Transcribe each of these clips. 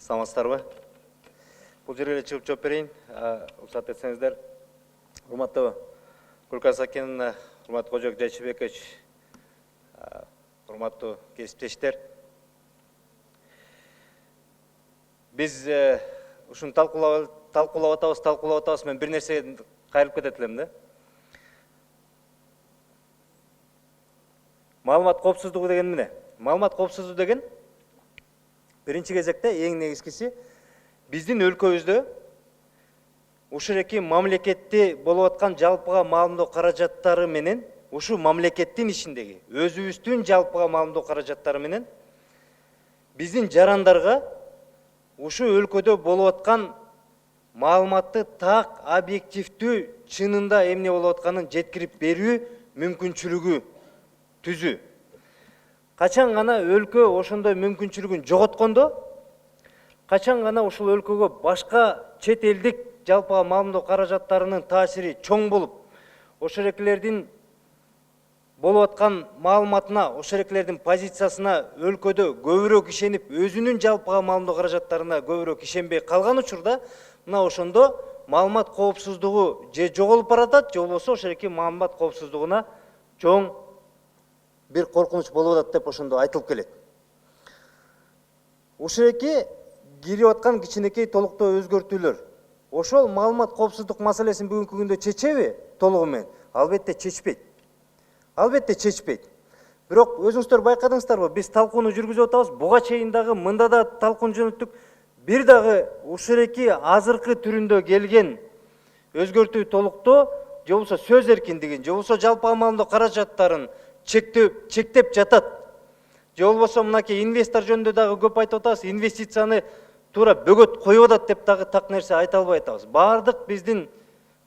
Саламатсыздарбы? Бул жерге эле чыгып жооп берейин. Уруксат этсеңиздер. Урматтуу Гүлкар Сакеновна, урматтуу Кожок Жайчыбекович, урматтуу кесиптештер. Биз ушуну талкуулап атабыз. Мен бир нерсеге кайрылып кетет элем да. Маалымат коопсуздугу деген эмне? Маалымат коопсуздугу деген биринчи кезекте эң негизгиси биздин өлкөбүздө ушул эки мамлекетти болуп аткан жалпыга маалымдоо каражаттары менен ушул мамлекеттин ичиндеги өзүбүздүн жалпыга маалымдоо каражаттары менен биздин жарандарга ушул өлкөдө болуп аткан маалыматты так, объективдүү, чынында эмне болуп атканын жеткирип берүү мүмкүнчүлүгү түзүү. Качан гана өлкө ошондой мүмкүнчүлүгүн жоготкондо, качан гана ушул өлкөгө башка чет элдик жалпыга маалымдоо каражаттарынын таасири чоң болуп, ошол экилердин болуп аткан маалыматына, ошол экилердин позициясына өлкөдө көбүрөөк ишенип, өзүнүн жалпыга маалымдоо каражаттарына көбүрөөк ишенбей калган учурда, мына ошондо маалымат коопсуздугу же жоголуп баратат, же болбосо ошол эки маалымат коопсуздугуна чоң бир коркунуч болуп атат деп ошондо айтылып келет. Ушул эки кирип аткан кичинекей толуктоо өзгөртүүлөр ошол маалымат коопсуздук маселесин бүгүнкү күндө чечеби толугу менен? Албетте чечпейт. Албетте чечпейт. Бирок өзүңүздөр байкадыңыздарбы, биз талкууну жүргүзүп атабыз, буга чейин дагы мында да талкууну жөнөттүк. Бир дагы ушул эки азыркы түрүндө келген өзгөртүү толуктоо же болбосо сөз эркиндигин, же болбосо жалпыга маалымдоо каражаттарын чектеп жатат. Же болбосо мынакей инвестор жөнүндө дагы көп айтып атабыз, инвестицияны туура бөгөт коюп атат деп дагы так нерсе айта албай атабыз. Бардык биздин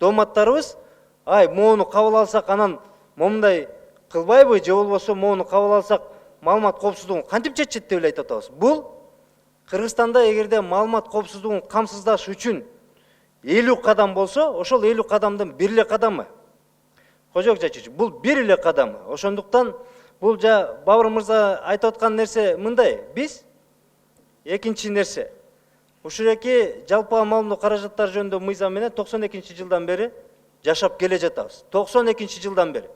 дооматтарыбыз, моуну кабыл алсак анан момундай кылбайбы, же болбосо моуну кабыл алсак маалымат коопсуздугун кантип чечет деп эле айтып атабыз. Бул Кыргызстанда эгерде маалымат коопсуздугун камсыздаш үчүн 50 кадам болсо, ошол 50 кадамдын бир эле кадамы. Кожок Жайчыбекович, бул бир эле кадамы. Ошондуктан бул Бабыр мырза айтып аткан нерсе мындай. Биз экинчи нерсе, ушул эки жалпыга маалымдоо каражаттары жөнүндө мыйзам менен 92-жылдан бери жашап келе жатабыз. 92-жылдан бери.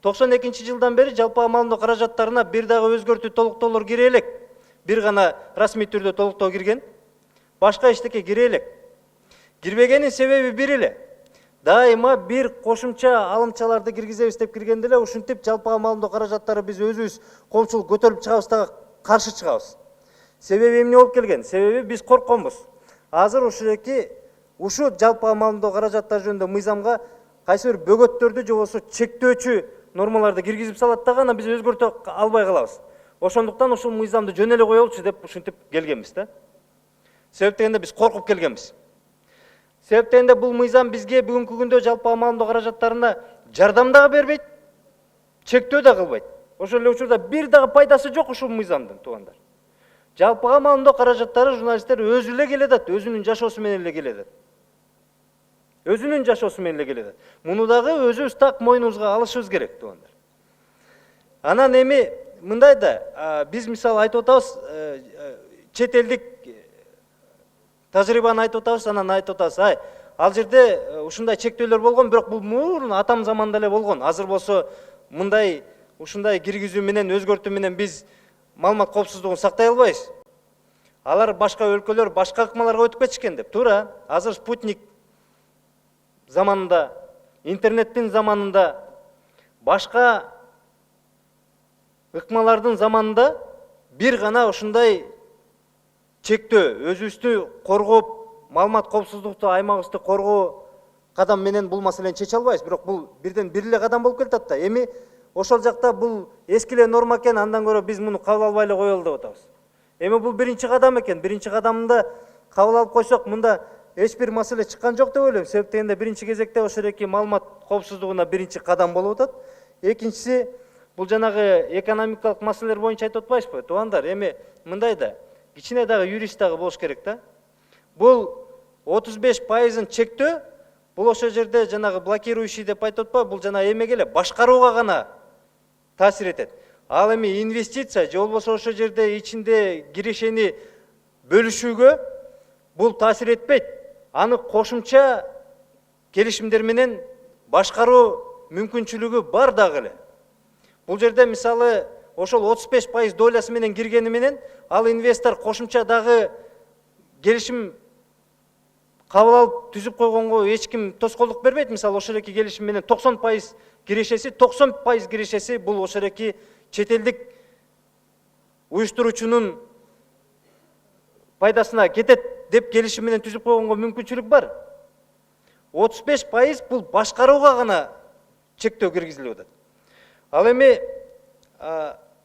92-жылдан бери жалпыга маалымдоо каражаттарына бир дагы өзгөртүү толуктоолор кире элек. Бир гана расмий түрдө толуктоо кирген. Башка эчтеке кире элек. Кирбегенин себеби бир эле. Дайыма бир кошумча алымчаларды киргизебиз деп киргенде эле ушинтип жалпыга маалымдоо каражаттары биз өзүбүз коомчулук көтөрүп чыгабыз дагы каршы чыгабыз. Себеби эмне болуп келген? Себеби биз коркконбуз. Азыр ушул жалпыга маалымдоо каражаттары жөнүндө мыйзамга кайсы бир бөгөттөрдү же болбосо чектөөчү нормаларды киргизип салат дагы аны биз өзгөртө албай калабыз. Ошондуктан ушул мыйзамды жөн эле коелучу деп ушинтип келгенбиз да. Себеп дегенде биз коркуп келгенбиз. Себеп дегенде бул мыйзам бизге бүгүнкү күндө жалпыга маалымдоо каражаттарына жардам дагы бербейт, чектөө да кылбайт. Ошол эле учурда бир дагы пайдасы жок ушул мыйзамдын, туугандар. Жалпыга маалымдоо каражаттары журналисттер өзү эле келатат, өзүнүн жашоосу менен эле келатат. Өзүнүн жашоосу менен эле келатат. Муну дагы өзүбүз так мойнубузга алышыбыз керек, туугандар. Анан эми мындай да, биз мисалы айтып атабыз, чет элдик тажрыйбаны айтып атабыз, анан айтып атабыз, ал жерде ушундай чектөөлөр болгон, бирок бул мурун атам заманда эле болгон. Азыр болсо мындай ушундай киргизүү менен, өзгөртүү менен биз маалымат коопсуздугун сактай албайбыз. Алар башка өлкөлөр, башка ыкмаларга өтүп кетишкен деп. Туура, азыр спутник заманында, интернеттин заманында, башка ыкмалардын заманында бир гана ушундай чектөө, өзүбүздү коргоп, маалымат коопсуздукту, аймагыбызды коргоо кадам менен бул маселени чече албайбыз. Бирок бул бирден бир эле кадам болуп келатат да. Эми ошол жакта бул эски эле норма экен, андан көрө биз муну кабыл албай эле коелу деп атабыз. Эми бул биринчи кадам экен. Биринчи кадамында кабыл алып койсок, мында эч бир маселе чыккан жок деп ойлойм. Себеп дегенде биринчи кезекте ошол эки маалымат коопсуздугуна биринчи кадам болуп атат. Экинчиси, бул жанагы экономикалык маселелер боюнча айтып атпайсызбы, туугандар? Эми мындай да, кичине дагы юрист дагы болуш керек да. Бул 35% чектөө, бул ошол жерде жанагы блокирующий деп айтып атпайбы, бул жана эмеге эле башкарууга гана таасир этет. Ал эми инвестиция же болбосо ошол жерде ичинде кирешени бөлүшүүгө бул таасир этпейт. Аны кошумча келишимдер менен башкаруу мүмкүнчүлүгү бар дагы эле. Бул жерде мисалы ошол 35% долясы менен киргени менен ал инвестор кошумча дагы келишим кабыл алып түзүп койгонго эч ким тоскоолдук бербейт. Мисалы ошолеки келишим менен 90% кирешеси бул ошолеки чет элдик уюштуруучунун пайдасына кетет деп келишим менен түзүп койгонго мүмкүнчүлүк бар. 35% бул башкарууга гана чектөө киргизилип атат. Ал эми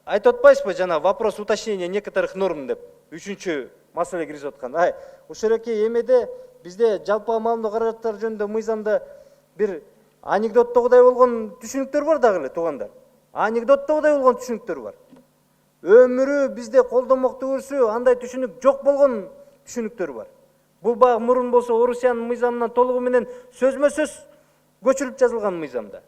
айтып атпайсызбы жана вопрос уточнения некоторых норм деп үчүнчү маселе киргизип аткан. Ошолеки эмеде бизде жалпы маалымдоо каражаттары жөнүндө мыйзамда бир анекдоттогудай болгон түшүнүктөр бар дагы эле, туугандар. Анекдоттогудай болгон түшүнүктөр бар. Өмүрү бизде колдомокту көрсө андай түшүнүк жок болгон түшүнүктөр бар. Бул багы мурун болсо Орусиянын мыйзамынан толугу менен сөзмө сөз көчүрүлүп жазылган мыйзамда.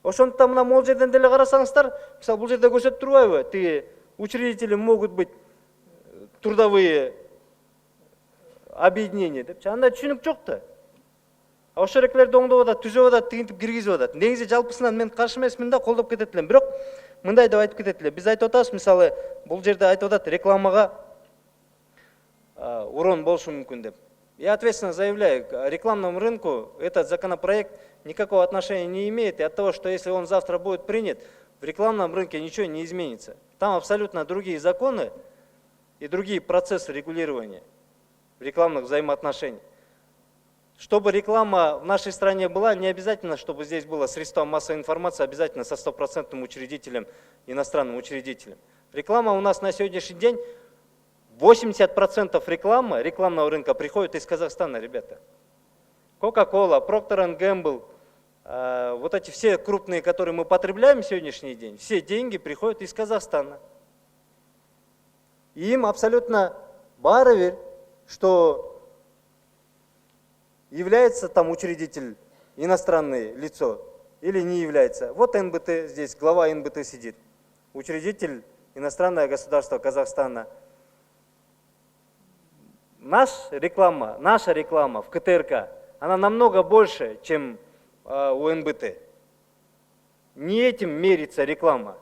Ошондуктан мына могул жерден деле карасаңыздар, мисалы бул жерде көрсөтүп турбайбы? Тиги учредители могут быть трудовые объединения деп. Андай түшүнүк жок да. Ошолеклерди оңдоп атат, түзөп атат, тигинтип киргизип атат. Негизи жалпысынан мен каршы эмесмин да, колдоп кетет элем. Бирок мындай деп айтып кетет эле. Биз айтып атабыз, мисалы бул жерде айтып атат, рекламага урон болушу мүмкүн деп. Я ответственно заявляю, к рекламному рынку этот законопроект никакого отношения не имеет. И от того, что если он завтра будет принят, в рекламном рынке ничего не изменится. Там абсолютно другие законы и другие процессы регулирования рекламных взаимоотношений. Чтобы реклама в нашей стране была, не обязательно, чтобы здесь было средство массовой информации, обязательно со 100% учредителем, иностранным учредителем. Реклама у нас на сегодняшний день 80% рекламы, рекламного рынка приходит из Казахстана, ребята. Coca-Cola, Procter & Gamble, вот эти все крупные, которые мы потребляем в сегодняшний день, все деньги приходят из Казахстана. И им абсолютно баровер, что является там учредитель иностранное лицо или не является. Вот НБТ здесь, глава НБТ сидит, учредитель иностранное государство Казахстана. Наша реклама в КТРК, она намного больше, чем у НБТ. Не этим мерится реклама.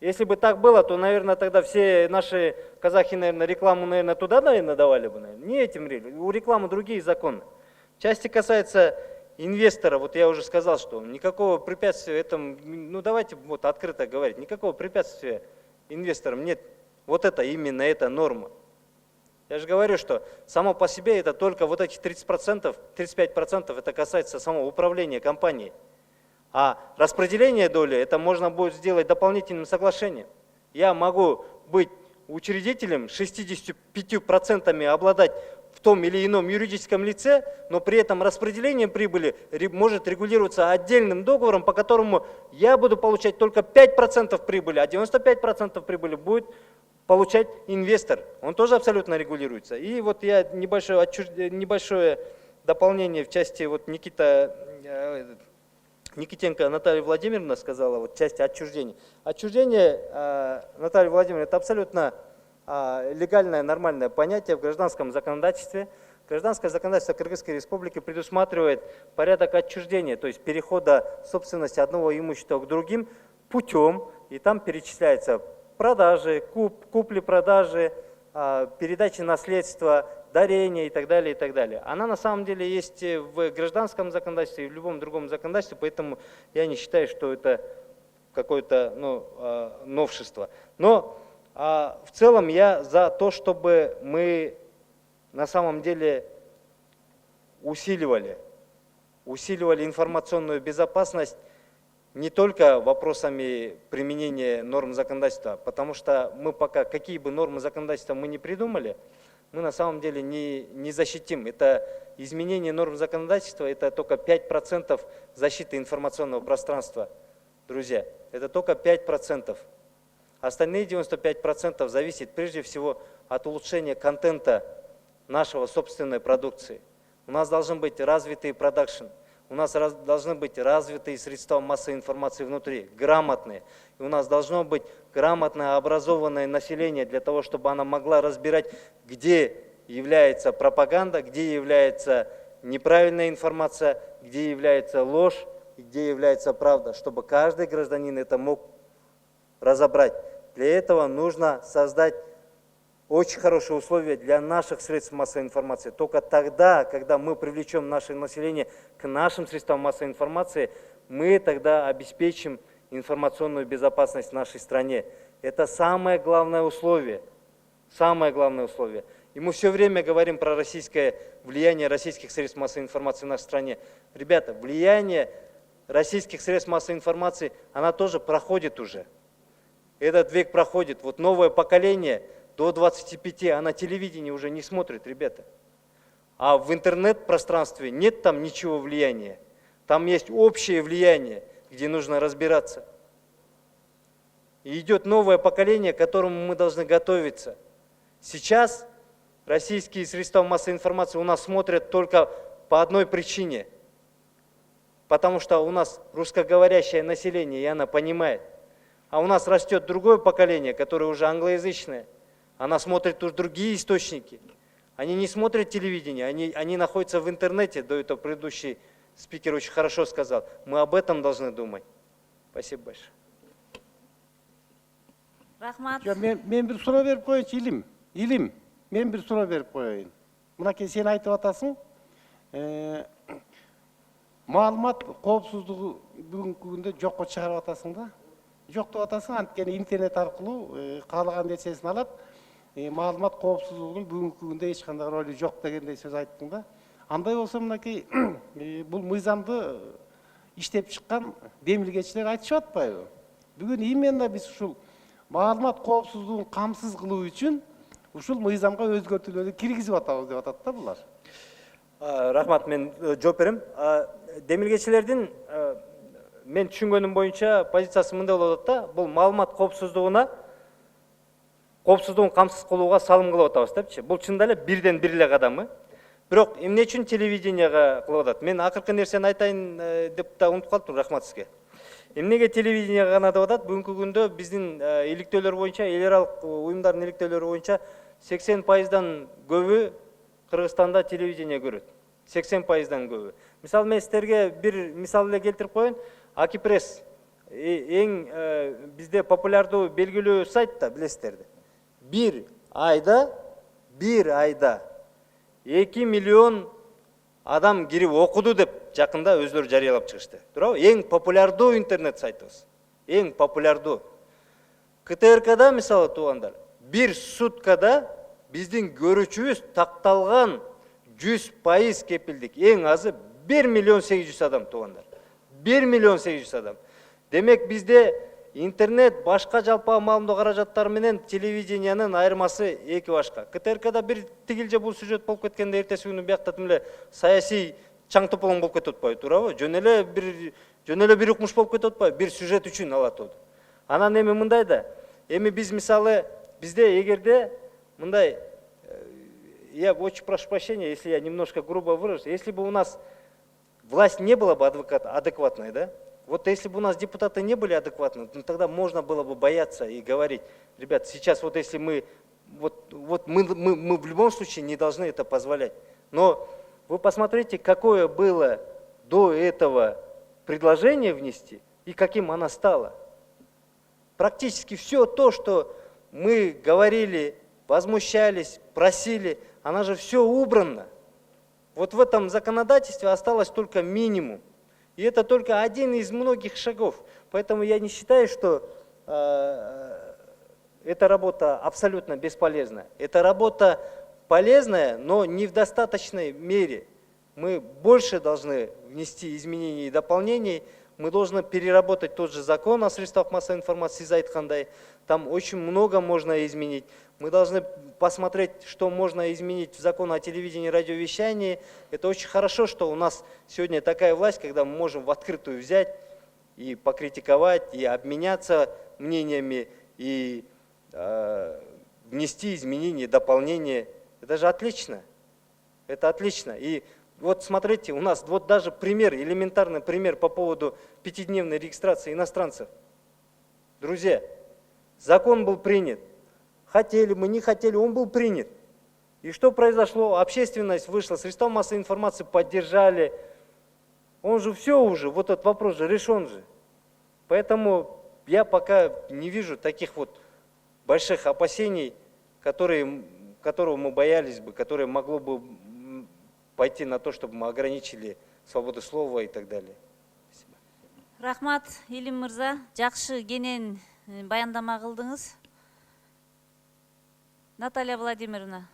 Если бы так было, то, наверное, тогда все наши казахи, наверное, рекламу, наверное, туда, наверное, давали бы. Наверное. Не этим мерится. У рекламы другие законы. В части касается инвестора, вот я уже сказал, что никакого препятствия этому, ну давайте вот открыто говорить, никакого препятствия инвесторам нет. Вот это именно эта норма. Я же говорю, что само по себе это только вот эти 30%, 35% это касается самого управления компанией. А распределение доли это можно будет сделать дополнительным соглашением. Я могу быть учредителем, 65% обладать в том или ином юридическом лице, но при этом распределение прибыли может регулироваться отдельным договором, по которому я буду получать только 5% прибыли, а 95% прибыли будет получать инвестор. Он тоже абсолютно регулируется. И вот я небольшое дополнение в части вот Никитенко Наталья Владимировна сказала, вот в части отчуждения. Отчуждение, Наталья Владимировна, это абсолютно легальное, нормальное понятие в гражданском законодательстве. Гражданское законодательство Кыргызской Республики предусматривает порядок отчуждения, то есть перехода собственности одного имущества к другим путем, и там перечисляется продажи, купли-продажи, передачи наследства, дарения и так далее, и так далее. Она на самом деле есть в гражданском законодательстве и в любом другом законодательстве, поэтому я не считаю, что это какое-то новшество. Но в целом я за то, чтобы мы на самом деле усиливали информационную безопасность не только вопросами применения норм законодательства, потому что мы пока, какие бы нормы законодательства мы не придумали, мы на самом деле не защитим. Это изменение норм законодательства, это только 5% защиты информационного пространства, друзья. Это только 5%. Остальные 95% зависит прежде всего от улучшения контента нашего собственной продукции. У нас должен быть развитый продакшн. у нас должны быть развитые средства массовой информации внутри, грамотные. И у нас должно быть грамотное, образованное население для того, чтобы оно могло разбирать, где является пропаганда, где является неправильная информация, где является ложь, где является правда, чтобы каждый гражданин это мог разобрать. Для этого нужно создать очень хорошие условия для наших средств массовой информации. Только тогда, когда мы привлечем наше население к нашим средствам массовой информации, мы тогда обеспечим информационную безопасность в нашей стране. Это самое главное условие. Самое главное условие. И мы все время говорим про российское влияние российских средств массовой информации в нашей стране. Ребята, влияние российских средств массовой информации, она тоже проходит уже. Этот век проходит. Вот новое поколение до 25, она телевидение уже не смотрит, ребята. А в интернет-пространстве нет там ничего влияния. Там есть общее влияние, где нужно разбираться. И идет новое поколение, к которому мы должны готовиться. Сейчас российские средства массовой информации у нас смотрят только по одной причине. Потому что у нас русскоговорящее население, и она понимает. А у нас растет другое поколение, которое уже англоязычное. Она смотрит уже другие источники. Они не смотрят телевидение, они находятся в интернете. До этого предыдущий спикер очень хорошо сказал. Мы об этом должны думать. Спасибо большое. Рахмат. Мен бір сұрау беріп қояйыншы, Илим. Мен бір сұрау беріп қояйын. Мынаке сен айтып атасың, маалымат коопсуздугу бүгүнкү күндө жокко чыгарып атасың да. Жок деп атасың, анткени интернет аркылуу каалаган нерсесин алат. Маалымат коопсуздугунун бүгүнкү күндө эч кандай ролу жок дегендей сөз айттың да. Андай болсо мынакей бул мыйзамды иштеп чыккан демилгечилер айтышып атпайбы? Бүгүн именно биз ушул маалымат коопсуздугун камсыз кылуу үчүн ушул мыйзамга өзгөртүүлөрдү киргизип атабыз деп атат да булар. Рахмат, мен жооп берем. Демилгечилердин мен түшүнгөнүм боюнча позициясы мындай болуп атат да, бул маалымат коопсуздугун камсыз кылууга салым кылып атабыз депчи. Бул чындап эле бирден бир эле кадамы. Бирок эмне үчүн телевиденияга кылып атат? Мен акыркы нерсени айтайын деп да унутуп калыптым, рахмат сизге. Эмнеге телевиденияга гана деп атат? Бүгүнкү күндө биздин иликтөөлөр боюнча, эл аралык уюмдардын иликтөөлөрү боюнча 80%-дан көбү Кыргызстанда телевидение көрөт. 80%-дан көбү. Мисалы мен сиздерге бир мисал эле келтирип коеюн. Акипресс эң бизде популярдуу белгилүү сайт да, билесиздер. Bir ayda 2 milyon адам кирип окуду деп жакында өздөрү жарыялап чыгышты. Туурабы? Эң популярдуу интернет сайтыбыз. Эң популярдуу. КТРКда мисалы туугандар, бир суткада биздин көрүүчүбүз такталган 100% кепилдик. Эң азы 1 миллион 800 адам туугандар. 1 миллион 800 адам. Демек бизде интернет башка жалпы маалымдоо каражаттары менен телевидениянын айырмасы эки башка. КТРКда бир тигилже бул сюжет болуп кеткенде эртеси күнү биякта тимле саясий чаң тополоң болуп кетип атпайбы, туурабы? Жөн эле бир укмуш болуп кетип атпайбы, бир сюжет үчүн алат болду. Анан эми мындай да, эми биз мисалы бизде эгерде мындай, я очень прошу прощения, если я немножко грубо выражусь, если бы у нас власть не была бы адекватной, да? Вот если бы у нас депутаты не были адекватны, ну, тогда можно было бы бояться и говорить, ребят, сейчас вот если мы в любом случае не должны это позволять. Но вы посмотрите, какое было до этого предложение внести и каким оно стало. Практически все то, что мы говорили, возмущались, просили, оно же все убрано. Вот в этом законодательстве осталось только минимум. И это только один из многих шагов. Поэтому я не считаю, что эта работа абсолютно бесполезна. Эта работа полезная, но не в достаточной мере. Мы больше должны внести изменений и дополнений. Мы должны переработать тот же закон о средствах массовой информации Зайдхандай. Там очень много можно изменить. Мы должны посмотреть, что можно изменить в закон о телевидении и радиовещании. Это очень хорошо, что у нас сегодня такая власть, когда мы можем в открытую взять и покритиковать, и обменяться мнениями, и внести изменения, дополнения. Это же отлично. Это отлично. И Вот смотрите, у нас вот даже пример, элементарный пример по поводу 5-дневной регистрации иностранцев. Друзья, закон был принят. Хотели мы, не хотели, он был принят. И что произошло? Общественность вышла, средства массовой информации поддержали. Он же все уже, вот этот вопрос же решен же. Поэтому я пока не вижу таких вот больших опасений, которого мы боялись бы, которое могло бы пойти на то, чтобы мы ограничили свободу слова и так далее. Спасибо. Рахмат, Илим мырза, жакшы кенен баяндама кылдыңыз. Наталья Владимировна.